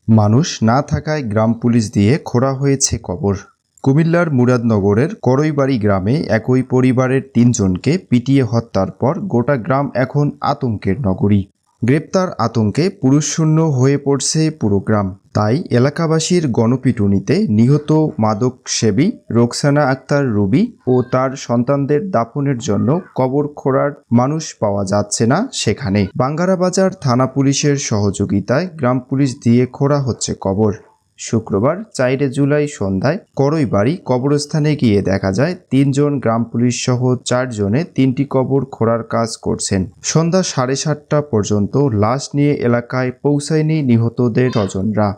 মানুষ না থাকায় গ্রাম পুলিশ দিয়ে খোঁড়া হয়েছে কবর। কুমিল্লার মুরাদনগরের করইবাড়ি গ্রামে একই পরিবারের ৩ জনকে পিটিয়ে হত্যার পর গোটা গ্রাম এখন আতঙ্কের নগরী। গ্রেপ্তার আতঙ্কে পুরুষশূন্য হয়ে পড়ছে পুরো গ্রাম। তাই এলাকাবাসীর গণপিটুনিতে নিহত মাদকসেবী রোকসানা আক্তার রুবি ও তার সন্তানদের দাফনের জন্য কবর খোঁড়ার মানুষ পাওয়া যাচ্ছে না সেখানে। বাঙ্গারাবাজার থানা পুলিশের সহযোগিতায় গ্রাম পুলিশ দিয়ে খোঁড়া হচ্ছে কবর। শুক্রবার ৪ জুলাই সন্ধ্যায় করইবাড়ি কবরস্থানে গিয়ে দেখা যায় ৩ জন গ্রাম পুলিশ সহ ৪ জনে ৩টি কবর খোঁড়ার কাজ করছেন। সন্ধ্যা 7:30টা পর্যন্ত লাশ নিয়ে এলাকায় পৌঁছায়নি নিহতদের স্বজনরা।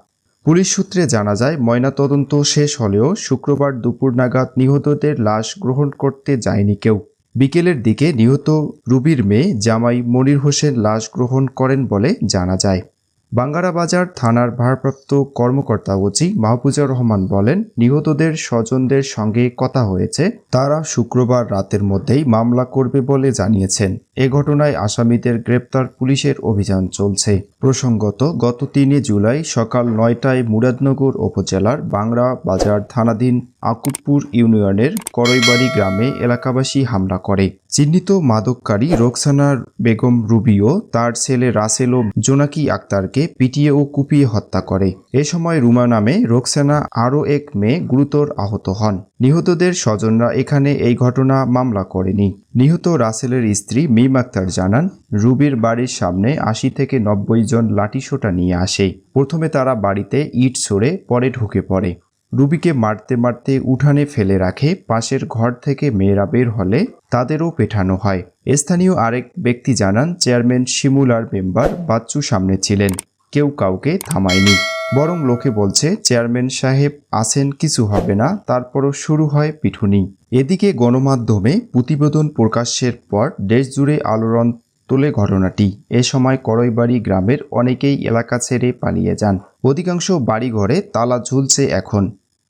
পুলিশ সূত্রে জানা যায়, ময়নাতদন্ত শেষ হলেও শুক্রবার দুপুর নাগাদ নিহতদের লাশ গ্রহণ করতে যায়নি কেউ। বিকেলের দিকে নিহত রুবির মেয়ে জামাই মনির হোসেন লাশ গ্রহণ করেন বলে জানা যায়। বাঙ্গারাবাজার থানার ভারপ্রাপ্ত কর্মকর্তা ওসি মাহফুজুর রহমান বলেন, নিহতদের স্বজনদের সঙ্গে কথা হয়েছে, তারা শুক্রবার রাতের মধ্যেই মামলা করবে বলে জানিয়েছেন। এ ঘটনায় আসামিদের গ্রেপ্তার পুলিশের অভিযান চলছে। প্রসঙ্গত, গত ৩ জুলাই সকাল ৯টায় মুরাদনগর উপজেলার বাংরা বাজার থানাধীন আকুবপুর ইউনিয়নের করইবাড়ি গ্রামে এলাকাবাসী হামলা করে। চিহ্নিত মাদককারী রোকসানা বেগম রুবি ও তার ছেলে রাসেল ও জোনাকি আক্তারকে পিটিয়ে ও কুপিয়ে হত্যা করে। এ সময় রুমা নামে রোকসানা আরও এক মেয়ে গুরুতর আহত হন। নিহতদের স্বজনরা এখানে এই ঘটনা মামলা করেনি। নিহত রাসেলের স্ত্রী মিম আক্তার জানান, রুবির বাড়ির সামনে ৮০ থেকে ৯০ জন লাঠিসোঁটা নিয়ে আসে। প্রথমে তারা বাড়িতে ইট ছুঁড়ে পরে ঢুকে পড়ে। রুবিকে মারতে মারতে উঠানে ফেলে রাখে। পাশের ঘর থেকে মেয়েরা বের হলে তাদেরও পেটানো হয়। স্থানীয় আরেক ব্যক্তি জানান, চেয়ারম্যান শিমুল আর মেম্বার বাচ্চু সামনে ছিলেন, কেউ কাউকে থামায়নি। বরং লোকে বলছে চেয়ারম্যান সাহেব আছেন, কিছু হবে না। তারপরও শুরু হয় পিটুনি। এদিকে গণমাধ্যমে প্রতিবেদন প্রকাশের পর দেশজুড়ে আলোড়ন তোলে ঘটনাটি। এ সময় করইবাড়ি গ্রামের অনেকেই এলাকা ছেড়ে পালিয়ে যান। অধিকাংশ বাড়িঘরে তালা ঝুলছে এখন।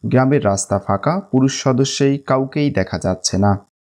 গ্রামের রাস্তা ফাঁকা, পুরুষ সদস্যই কাউকেই দেখা যাচ্ছে না।